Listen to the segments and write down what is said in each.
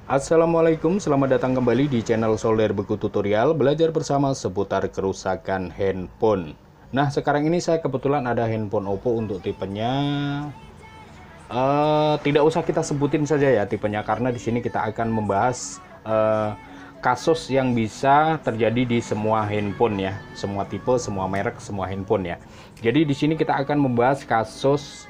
Assalamualaikum, selamat datang kembali di channel Solder Beku Tutorial, belajar bersama seputar kerusakan handphone. Nah, sekarang ini saya kebetulan ada handphone Oppo untuk tipenya. Tidak usah kita sebutin saja ya tipenya, karena di sini kita akan membahas kasus yang bisa terjadi di semua handphone ya, semua tipe, semua merek, semua handphone ya. Jadi di sini kita akan membahas kasus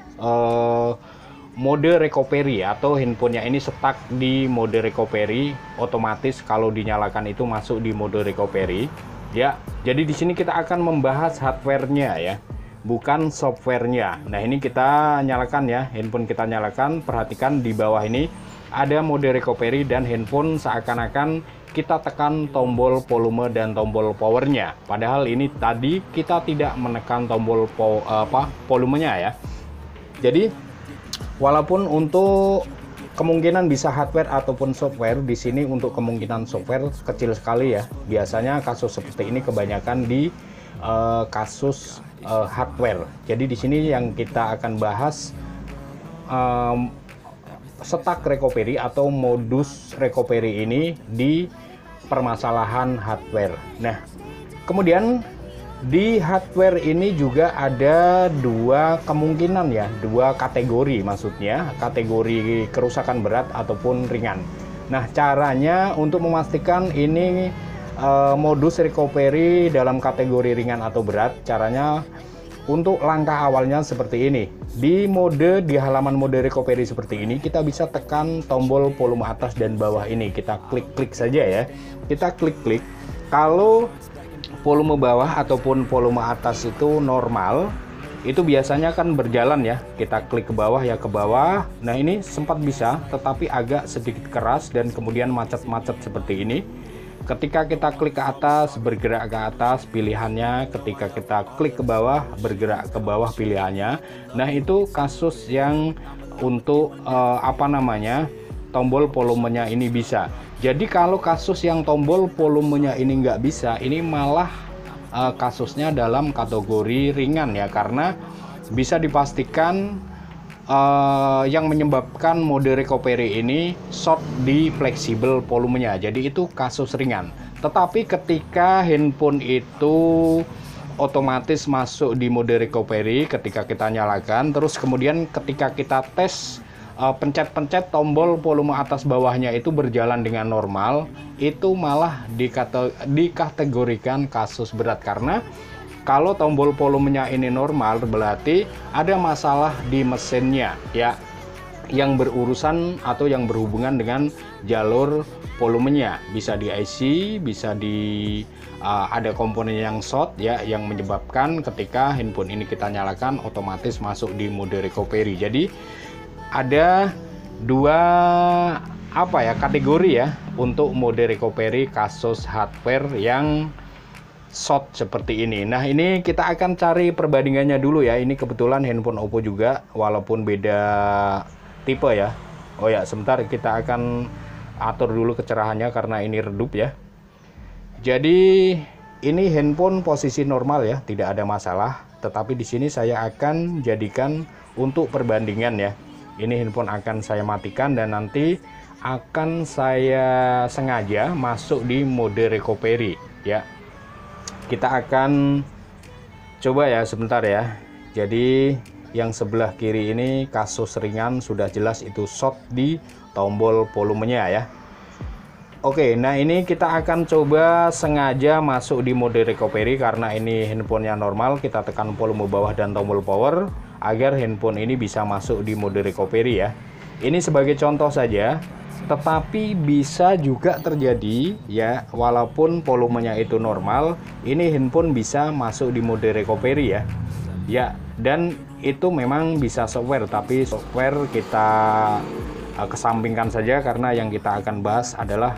mode recovery atau handphonenya ini stuck di mode recovery, otomatis kalau dinyalakan itu masuk di mode recovery ya. Jadi di sini kita akan membahas hardware-nya ya, bukan software-nya. Nah, ini kita nyalakan ya, handphone kita nyalakan, perhatikan di bawah ini ada mode recovery dan handphone seakan-akan kita tekan tombol volume dan tombol powernya, padahal ini tadi kita tidak menekan tombol volumenya ya. Jadi walaupun untuk kemungkinan bisa hardware ataupun software, di sini untuk kemungkinan software kecil sekali ya. Biasanya kasus seperti ini kebanyakan di kasus hardware. Jadi di sini yang kita akan bahas stuck recovery atau modus recovery ini di permasalahan hardware. Nah, kemudian di hardware ini juga ada dua kemungkinan ya, dua kategori, maksudnya kategori kerusakan berat ataupun ringan. Nah, caranya untuk memastikan ini modus recovery dalam kategori ringan atau berat, caranya untuk langkah awalnya seperti ini. Di halaman mode recovery seperti ini, kita bisa tekan tombol volume atas dan bawah ini. Kita klik-klik saja ya. Kita klik-klik. Kalau volume bawah ataupun volume atas itu normal, itu biasanya kan berjalan ya. Kita klik ke bawah ya, ke bawah. Nah, ini sempat bisa, tetapi agak sedikit keras dan kemudian macet-macet seperti ini. Ketika kita klik ke atas, bergerak ke atas pilihannya. Ketika kita klik ke bawah, bergerak ke bawah pilihannya. Nah, itu kasus yang untuk tombol volumenya ini bisa. Jadi kalau kasus yang tombol volumenya ini nggak bisa, ini malah kasusnya dalam kategori ringan ya, karena bisa dipastikan yang menyebabkan mode recovery ini short di fleksibel volumenya. Jadi itu kasus ringan. Tetapi ketika handphone itu otomatis masuk di mode recovery ketika kita nyalakan, terus kemudian ketika kita tes pencet-pencet tombol volume atas bawahnya itu berjalan dengan normal, itu malah dikategorikan kasus berat. Karena kalau tombol volumenya ini normal, berarti ada masalah di mesinnya ya, yang berurusan atau yang berhubungan dengan jalur volumenya. Bisa di IC, bisa di ada komponen yang short ya, yang menyebabkan ketika handphone ini kita nyalakan otomatis masuk di mode recovery. Jadi ada dua kategori ya untuk mode recovery kasus hardware yang short seperti ini. Nah, ini kita akan cari perbandingannya dulu ya. Ini kebetulan handphone Oppo juga, walaupun beda tipe ya. Oh ya, sebentar, kita akan atur dulu kecerahannya karena ini redup ya. Jadi ini handphone posisi normal ya, tidak ada masalah. Tetapi di sini saya akan jadikan untuk perbandingan ya. Ini handphone akan saya matikan dan nanti akan saya sengaja masuk di mode recovery ya. Kita akan coba ya, sebentar ya. Jadi yang sebelah kiri ini kasus ringan, sudah jelas itu short di tombol volumenya ya. Oke, nah ini kita akan coba sengaja masuk di mode recovery karena ini handphonenya normal. Kita tekan volume bawah dan tombol power agar handphone ini bisa masuk di mode recovery ya. Ini sebagai contoh saja, tetapi bisa juga terjadi ya, walaupun volumenya itu normal, ini handphone bisa masuk di mode recovery ya. Ya, dan itu memang bisa software, tapi software kita kesampingkan saja karena yang kita akan bahas adalah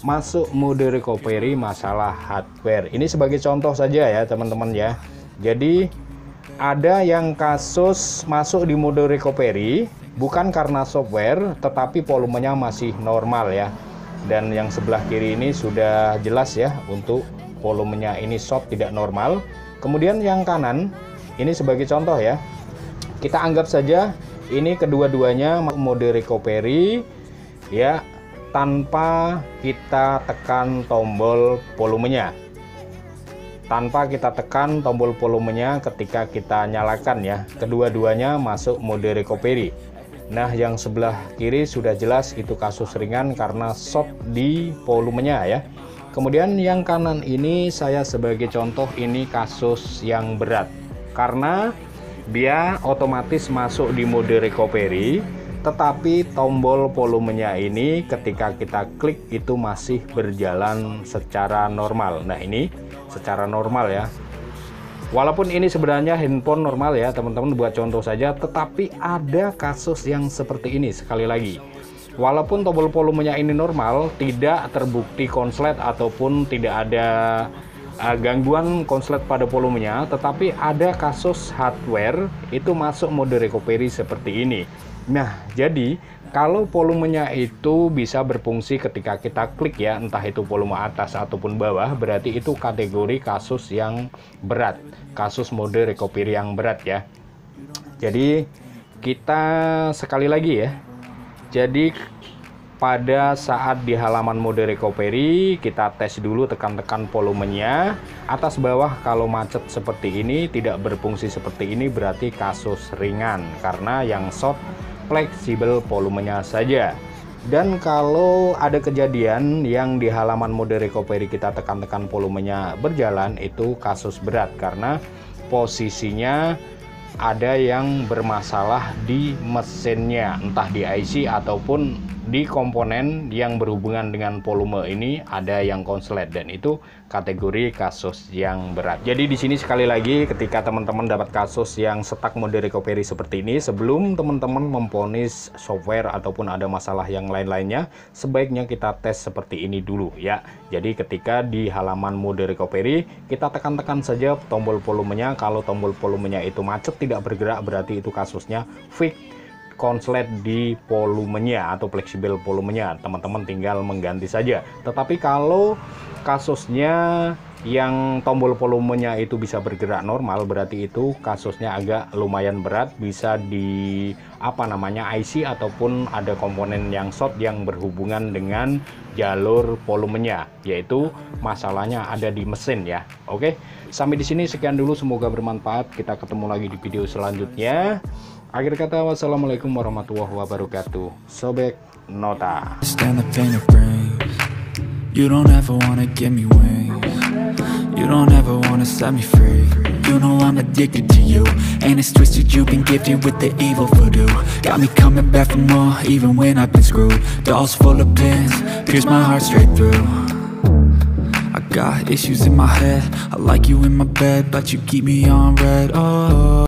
masuk mode recovery masalah hardware. Ini sebagai contoh saja ya teman-teman ya. Jadi ada yang kasus masuk di mode recovery bukan karena software, tetapi volumenya masih normal ya. Dan yang sebelah kiri ini sudah jelas ya, untuk volumenya ini short, tidak normal. Kemudian yang kanan ini sebagai contoh ya, kita anggap saja ini kedua-duanya mode recovery ya, tanpa kita tekan tombol volumenya. Tanpa kita tekan tombol volumenya ketika kita nyalakan ya. Kedua-duanya masuk mode recovery. Nah, yang sebelah kiri sudah jelas itu kasus ringan karena short di volumenya ya. Kemudian yang kanan ini saya sebagai contoh ini kasus yang berat. Karena dia otomatis masuk di mode recovery, tetapi tombol volumenya ini ketika kita klik itu masih berjalan secara normal. Nah, ini secara normal ya. Walaupun ini sebenarnya handphone normal ya teman-teman, buat contoh saja, tetapi ada kasus yang seperti ini. Sekali lagi, walaupun tombol volumenya ini normal, tidak terbukti konslet ataupun tidak ada gangguan konslet pada volumenya, tetapi ada kasus hardware itu masuk mode recovery seperti ini. Nah, jadi kalau volumenya itu bisa berfungsi ketika kita klik ya, entah itu volume atas ataupun bawah, berarti itu kategori kasus yang berat, kasus mode recovery yang berat ya. Jadi kita sekali lagi ya, jadi pada saat di halaman mode recovery kita tes dulu, tekan-tekan volumenya atas bawah. Kalau macet seperti ini, tidak berfungsi seperti ini, berarti kasus ringan karena yang short fleksibel volumenya saja. Dan kalau ada kejadian yang di halaman mode recovery kita tekan-tekan volumenya berjalan, itu kasus berat karena posisinya ada yang bermasalah di mesinnya, entah di IC ataupun di komponen yang berhubungan dengan volume ini ada yang konslet, dan itu kategori kasus yang berat. Jadi di sini sekali lagi, ketika teman-teman dapat kasus yang stuck mode recovery seperti ini, sebelum teman-teman memvonis software ataupun ada masalah yang lain-lainnya, sebaiknya kita tes seperti ini dulu ya. Jadi ketika di halaman mode recovery kita tekan-tekan saja tombol volumenya. Kalau tombol volumenya itu macet tidak bergerak, berarti itu kasusnya fix konslet di volumenya atau fleksibel volumenya. Teman-teman tinggal mengganti saja. Tetapi kalau kasusnya yang tombol volumenya itu bisa bergerak normal, berarti itu kasusnya agak lumayan berat, bisa di IC ataupun ada komponen yang short yang berhubungan dengan jalur volumenya, yaitu masalahnya ada di mesin ya. Oke, sampai di sini sekian dulu, semoga bermanfaat. Kita ketemu lagi di video selanjutnya. Akhir kata, wassalamualaikum warahmatullahi wabarakatuh. Sobek Nota. You don't ever wanna give me wings. You don't ever wanna set me free. You know I'm addicted to you, and it's twisted, you've been gifted with the evil voodoo. Got me coming back for more, even when I've been screwed. Dolls full of pins, pierce my heart straight through. I got issues in my head, I like you in my bed, but you keep me on red. Oh,